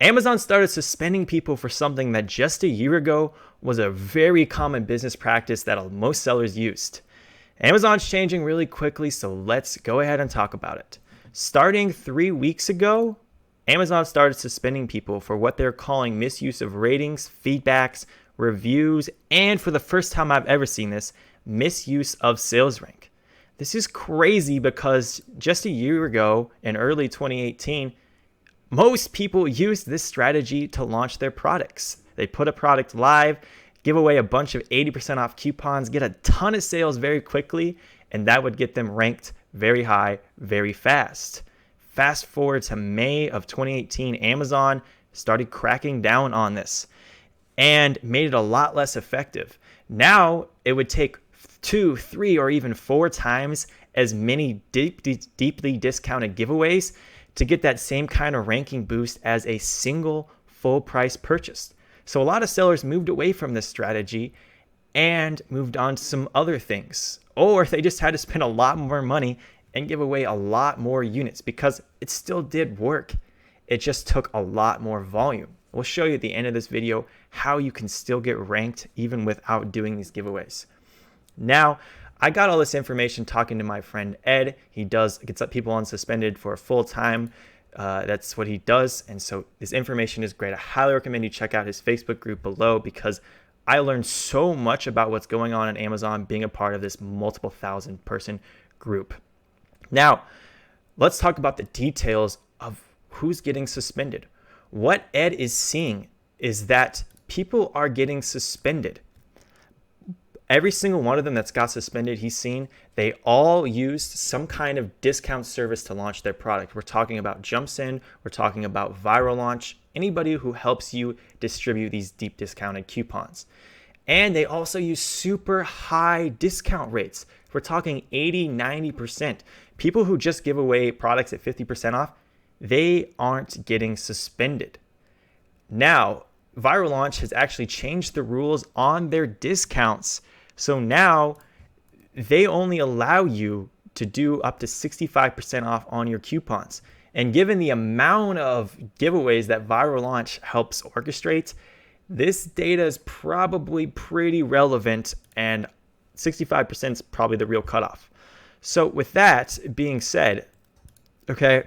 Amazon started suspending people for something that just a year ago was a very common business practice that most sellers used. Amazon's changing really quickly, so let's go ahead and talk about it. Starting 3 weeks ago, Amazon started suspending people for what they're calling misuse of ratings, feedbacks, reviews, and for the first time I've ever seen this, misuse of sales rank. This is crazy because just a year ago, in early 2018, most people used this strategy to launch their products. They put a product live, give away a bunch of 80% off coupons, get a ton of sales very quickly, and that would get them ranked very high, very fast. Fast forward to May of 2018, Amazon started cracking down on this and made it a lot less effective. Now it would take 2, 3, or even 4 times as many deeply discounted giveaways to get that same kind of ranking boost as a single full price purchase. So a lot of sellers moved away from this strategy and moved on to some other things. Or they just had to spend a lot more money and give away a lot more units because it still did work. It just took a lot more volume. We'll show you at the end of this video how you can still get ranked even without doing these giveaways. Now, I got all this information talking to my friend Ed. He gets up people on Suspended for full time. That's what he does. And so this information is great. I highly recommend you check out his Facebook group below because I learned so much about what's going on at Amazon being a part of this multiple thousand person group. Now, let's talk about the details of who's getting suspended. What Ed is seeing is that people are getting suspended. Every single one of them that's got suspended, he's seen, they all used some kind of discount service to launch their product. We're talking about JumpSend, we're talking about Viral Launch, anybody who helps you distribute these deep discounted coupons. And they also use super high discount rates. We're talking 80, 90%. People who just give away products at 50% off, they aren't getting suspended. Now, Viral Launch has actually changed the rules on their discounts. So now they only allow you to do up to 65% off on your coupons. And given the amount of giveaways that Viral Launch helps orchestrate, this data is probably pretty relevant, and 65% is probably the real cutoff. So with that being said, okay,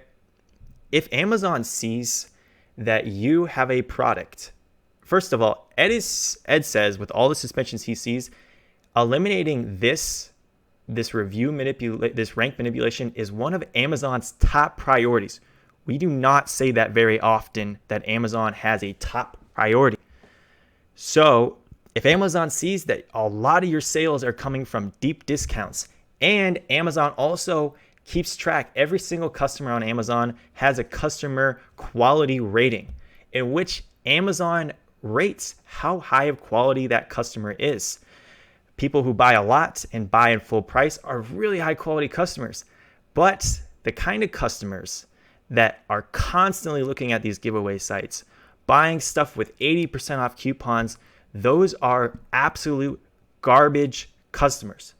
if Amazon sees that you have a product, first of all, Ed says with all the suspensions he sees, eliminating this rank manipulation is one of Amazon's top priorities. We do not say that very often, that Amazon has a top priority. So if Amazon sees that a lot of your sales are coming from deep discounts, and Amazon also keeps track, every single customer on Amazon has a customer quality rating in which Amazon rates how high of quality that customer is. People who buy a lot and buy in full price are really high quality customers, but the kind of customers that are constantly looking at these giveaway sites, buying stuff with 80% off coupons, those are absolute garbage customers.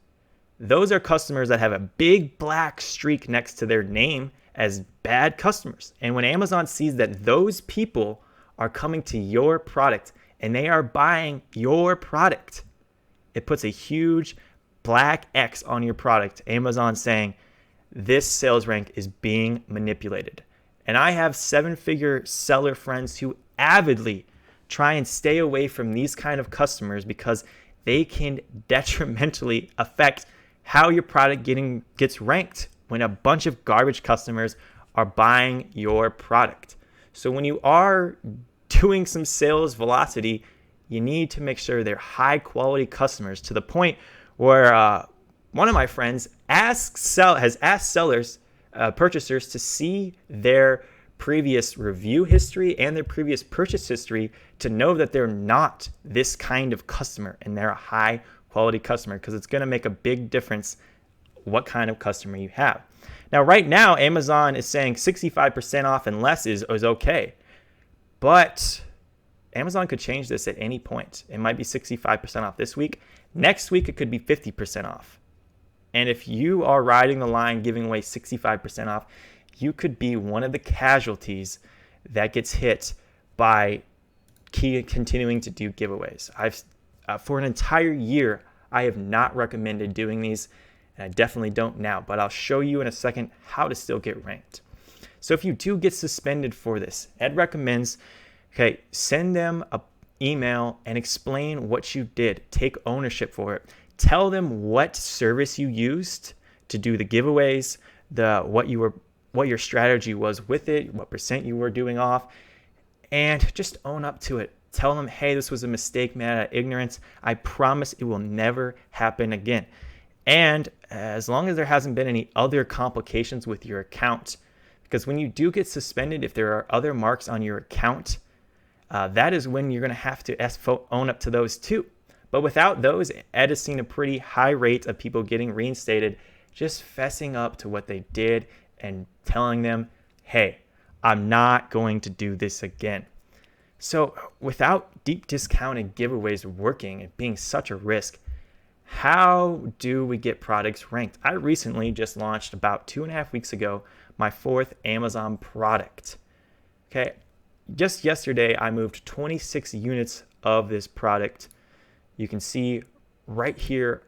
Those are customers that have a big black streak next to their name as bad customers. And when Amazon sees that those people are coming to your product and they are buying your product, it puts a huge black X on your product. Amazon saying this sales rank is being manipulated. And I have 7-figure seller friends who avidly try and stay away from these kind of customers because they can detrimentally affect how your product gets ranked when a bunch of garbage customers are buying your product. So when you are doing some sales velocity, you need to make sure they're high quality customers, to the point where one of my friends has asked sellers, purchasers, to see their previous review history and their previous purchase history to know that they're not this kind of customer and they're a high quality customer, because it's going to make a big difference what kind of customer you have. Now, right now, Amazon is saying 65% off and less is okay, but Amazon could change this at any point. It might be 65% off this week. Next week, it could be 50% off. And if you are riding the line giving away 65% off, you could be one of the casualties that gets hit by continuing to do giveaways. For an entire year, I have not recommended doing these, and I definitely don't now, but I'll show you in a second how to still get ranked. So if you do get suspended for this, Ed recommends, okay, send them an email and explain what you did. Take ownership for it. Tell them what service you used to do the giveaways, what your strategy was with it, what percent you were doing off, and just own up to it. Tell them, hey, this was a mistake, man, out of ignorance. I promise it will never happen again. And as long as there hasn't been any other complications with your account, because when you do get suspended, if there are other marks on your account, that is when you're going to have to own up to those too. But without those, Ed has seen a pretty high rate of people getting reinstated, just fessing up to what they did and telling them, hey, I'm not going to do this again. So without deep discounted giveaways working and being such a risk, how do we get products ranked? I recently just launched about 2.5 weeks ago my 4th Amazon product. Okay, just yesterday I moved 26 units of this product. You can see right here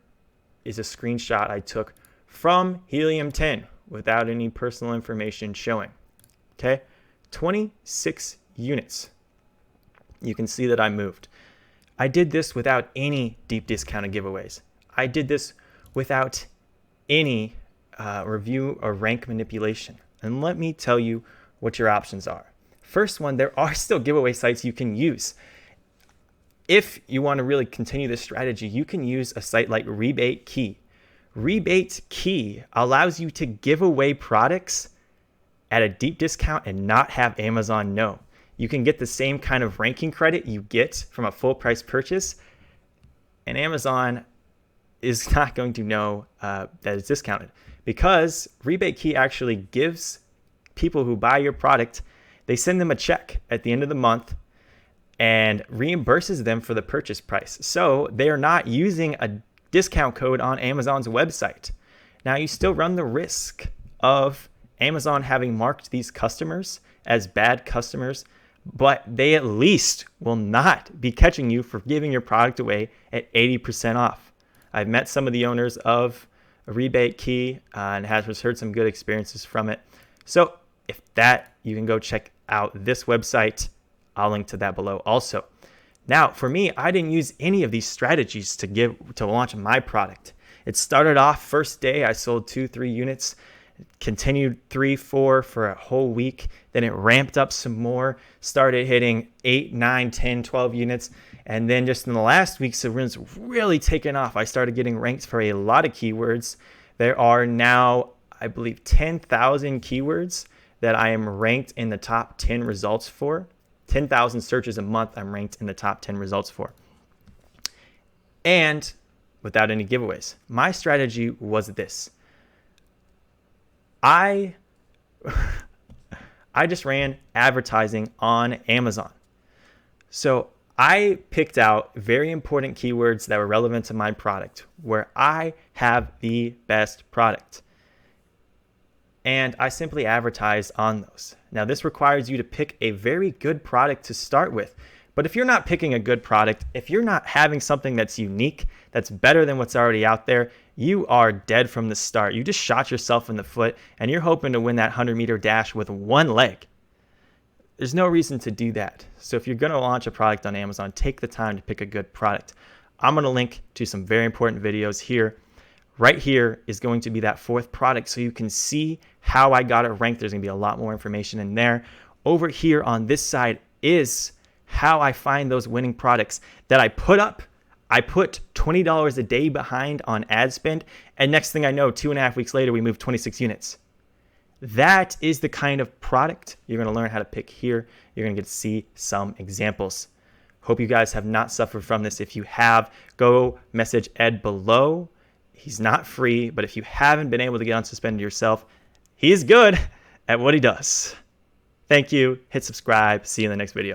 is a screenshot I took from Helium 10 without any personal information showing. Okay, 26 units. You can see that I moved. I did this without any deep discounted giveaways. I did this without any review or rank manipulation. And let me tell you what your options are. First one, there are still giveaway sites you can use. If you want to really continue this strategy, you can use a site like Rebate Key. Rebate Key allows you to give away products at a deep discount and not have Amazon know. You can get the same kind of ranking credit you get from a full price purchase, and Amazon is not going to know that it's discounted, because Rebate Key actually gives people who buy your product, they send them a check at the end of the month and reimburses them for the purchase price. So they are not using a discount code on Amazon's website. Now, you still run the risk of Amazon having marked these customers as bad customers, but they at least will not be catching you for giving your product away at 80% off. I've met some of the owners of Rebate Key and has heard some good experiences from it. So if that, you can go check out this website. I'll link to that below also. Now, for me, I didn't use any of these strategies to launch my product. It started off first day, I sold 2-3 units, continued 3-4 for a whole week. Then it ramped up some more, started hitting 8, 9, 10, 12 units. And then just in the last week, so it's really taken off. I started getting ranked for a lot of keywords. There are now, I believe, 10,000 keywords that I am ranked in the top 10 results for. 10,000 searches a month I'm ranked in the top 10 results for. And without any giveaways. My strategy was this. I just ran advertising on Amazon. So I picked out very important keywords that were relevant to my product, where I have the best product. And I simply advertise on those. Now, this requires you to pick a very good product to start with. But if you're not picking a good product, if you're not having something that's unique, that's better than what's already out there, you are dead from the start. You just shot yourself in the foot, and you're hoping to win that 100-meter dash with one leg. There's no reason to do that. So if you're going to launch a product on Amazon, take the time to pick a good product. I'm going to link to some very important videos here. Right here is going to be that 4th product, so you can see how I got it ranked. There's going to be a lot more information in there. Over here on this side is how I find those winning products that I put up. I put $20 a day behind on ad spend, and next thing I know, 2.5 weeks later, we moved 26 units. That is the kind of product you're going to learn how to pick here. You're going to get to see some examples. Hope you guys have not suffered from this. If you have, go message Ed below. He's not free, but if you haven't been able to get unsuspended yourself, he is good at what he does. Thank you. Hit subscribe. See you in the next video.